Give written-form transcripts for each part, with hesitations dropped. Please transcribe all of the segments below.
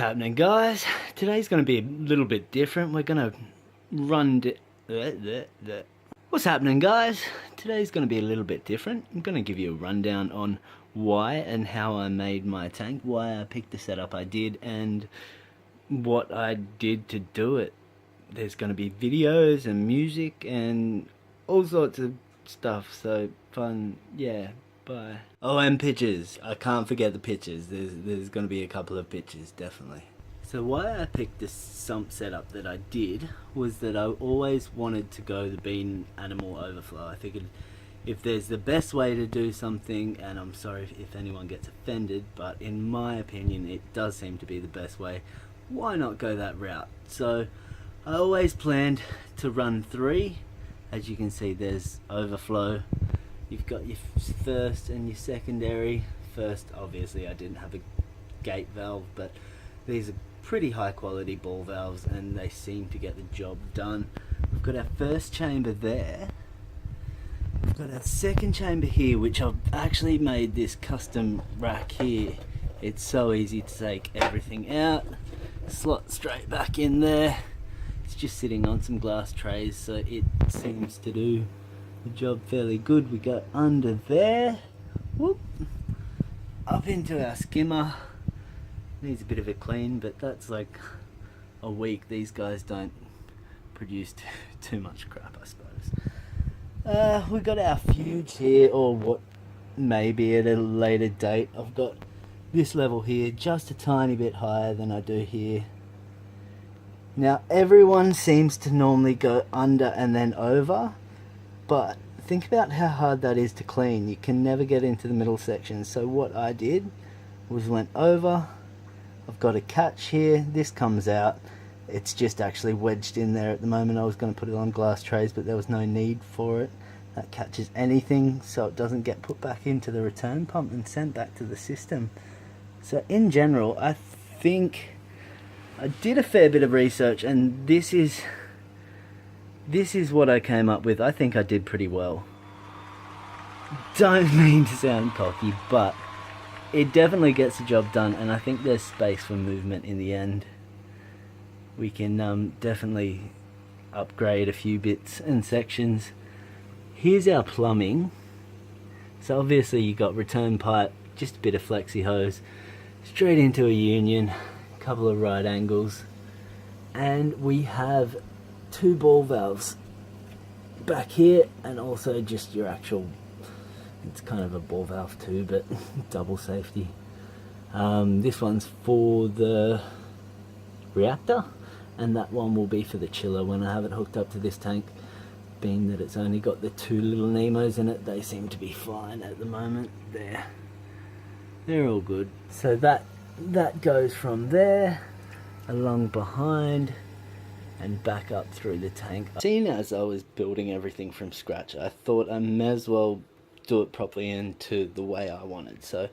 happening, guys? Today's going to be a little bit different. We're going to What's happening, guys? Today's going to be a little bit different. I'm going to give you a rundown on why and how I made my tank, why I picked the setup I did, and what I did to do it. There's going to be videos and music and all sorts of stuff, so fun, yeah. Bye. Oh, and pictures. I can't forget the pictures. There's going to be a couple of pictures, definitely. So why I picked this sump setup that I did was that I always wanted to go the bean animal overflow. I figured if there's the best way to do something, and I'm sorry if anyone gets offended, but in my opinion it does seem to be the best way, why not go that route? So I always planned to run 3. As you can see, there's overflow. You've got your first and your secondary. First, obviously I didn't have a gate valve, but these are pretty high quality ball valves and they seem to get the job done. We've got our first chamber there. We've got our second chamber here, which I've actually made this custom rack here. It's so easy to take everything out, slot straight back in there. It's just sitting on some glass trays, so it seems to do the job fairly good. We go under there, whoop, up into our skimmer. Needs a bit of a clean, but that's like a week. These guys don't produce too much crap, I suppose. We got our fuge here, or what may be at a later date. I've got this level here just a tiny bit higher than I do here. Now everyone seems to normally go under and then over, but think about how hard that is to clean. You can never get into the middle section. So what I did was went over. I've got a catch here. This comes out. It's just actually wedged in there at the moment. I was going to put it on glass trays, but there was no need for it. That catches anything, so it doesn't get put back into the return pump and sent back to the system. So in general, I think I did a fair bit of research, and this is what I came up with. I think I did pretty well. Don't mean to sound cocky, but it definitely gets the job done, and I think there's space for movement in the end. We can definitely upgrade a few bits and sections. Here's our plumbing. So obviously you got return pipe, just a bit of flexi hose, straight into a union, a couple of right angles, and we have 2 ball valves back here, and also just your actual, it's kind of a ball valve too, but double safety. This one's for the reactor, and that one will be for the chiller when I have it hooked up to this tank. Being that it's only got the 2 little Nemos in it, they seem to be fine at the moment. They're all good. So that goes from there along behind and back up through the tank. Seeing as I was building everything from scratch, I thought I may as well do it properly and to the way I wanted. So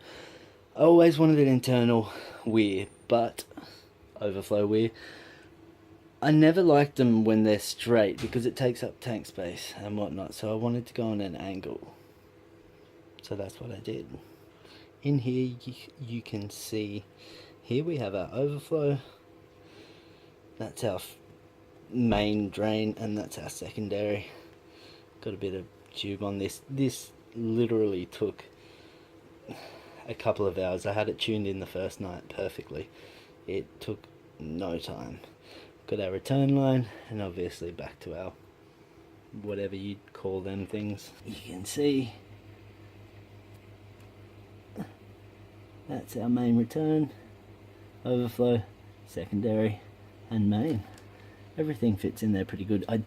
I always wanted an internal weir, but overflow weir. I never liked them when they're straight because it takes up tank space and whatnot, so I wanted to go on an angle. So that's what I did. In here you can see, here we have our overflow. That's our main drain, and that's our secondary. Got a bit of tube on this. This literally took a couple of hours. I had it tuned in the first night perfectly. It took no time. Got our return line, and obviously back to our whatever you'd call them things. You can see that's our main return, overflow, secondary, and main. Everything fits in there pretty good. I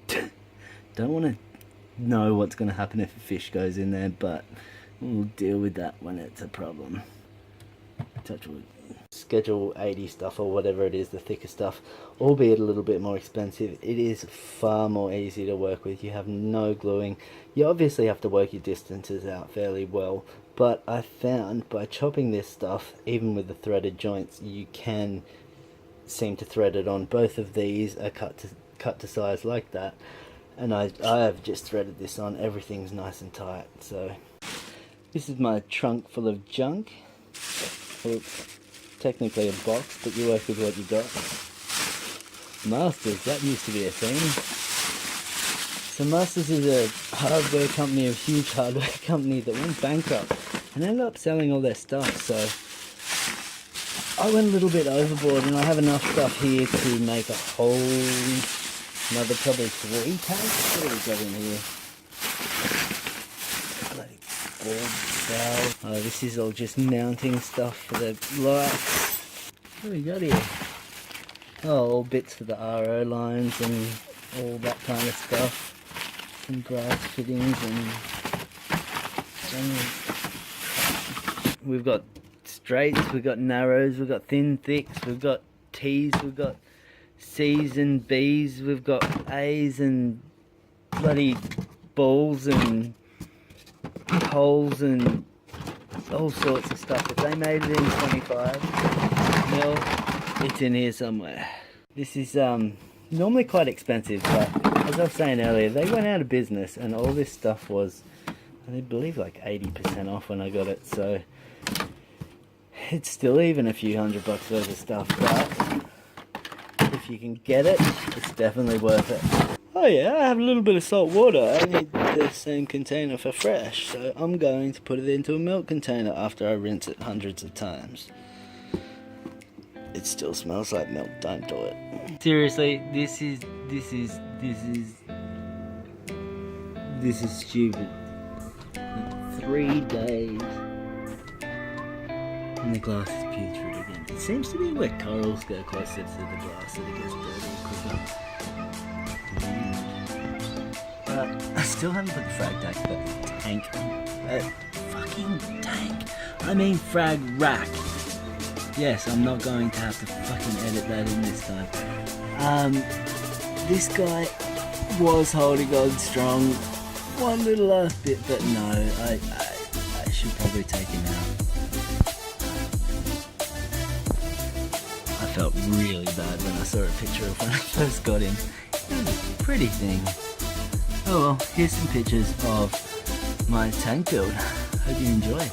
don't want to know what's going to happen if a fish goes in there, but we'll deal with that when it's a problem. Touch wood. Schedule 80 stuff, or whatever it is, the thicker stuff, albeit a little bit more expensive, it is far more easy to work with. You have no gluing. You obviously have to work your distances out fairly well, but I found by chopping this stuff, even with the threaded joints, you can seem to thread it on. Both of these are cut to size like that, and I have just threaded this on. Everything's nice and tight. So this is my trunk full of junk. Oops. technically a box, but you work with what you got. Masters, that used to be a thing. So Masters is a hardware company, a huge hardware company that went bankrupt and ended up selling all their stuff. So I went a little bit overboard, and I have enough stuff here to make a whole another probably 3 tanks. What do we got in here? Bloody board valve. Oh, this is all just mounting stuff for the lights. What do we got here? Oh, all bits for the RO lines and all that kind of stuff. Some brass fittings and we've got straights, we've got narrows, we've got thin thicks, we've got T's, we've got C's and B's, we've got A's and bloody balls and holes and all sorts of stuff. If they made it in 25 mil, it's in here somewhere. This is normally quite expensive, but as I was saying earlier, they went out of business and all this stuff was, I believe, like 80% off when I got it, so it's still even a few $100 worth of stuff, but if you can get it, it's definitely worth it. Oh yeah, I have a little bit of salt water. I need the same container for fresh, so I'm going to put it into a milk container after I rinse it hundreds of times. It still smells like milk, don't do it. Seriously, this is stupid. 3 days and the glass is putrid again. It seems to be where corals go closer to the glass that it gets dirty quicker. I still haven't put the frag tank fucking tank. I mean frag rack. Yes, I'm not going to have to fucking edit that in this time. This guy was holding on strong one little last bit, but no, I should probably take him out. I felt really bad when I saw a picture of when I first got him. It was a pretty thing. Oh well, here's some pictures of my tank build. Hope you enjoy.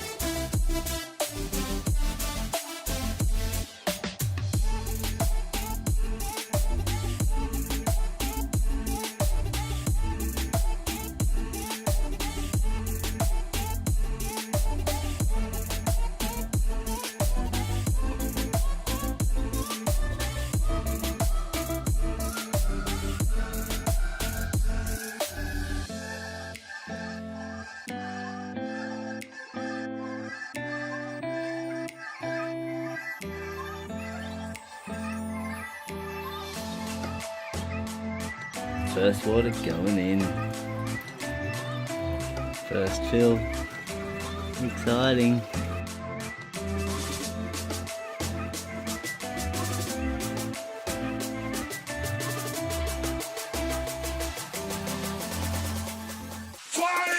First water going in. First fill. Exciting. Fire!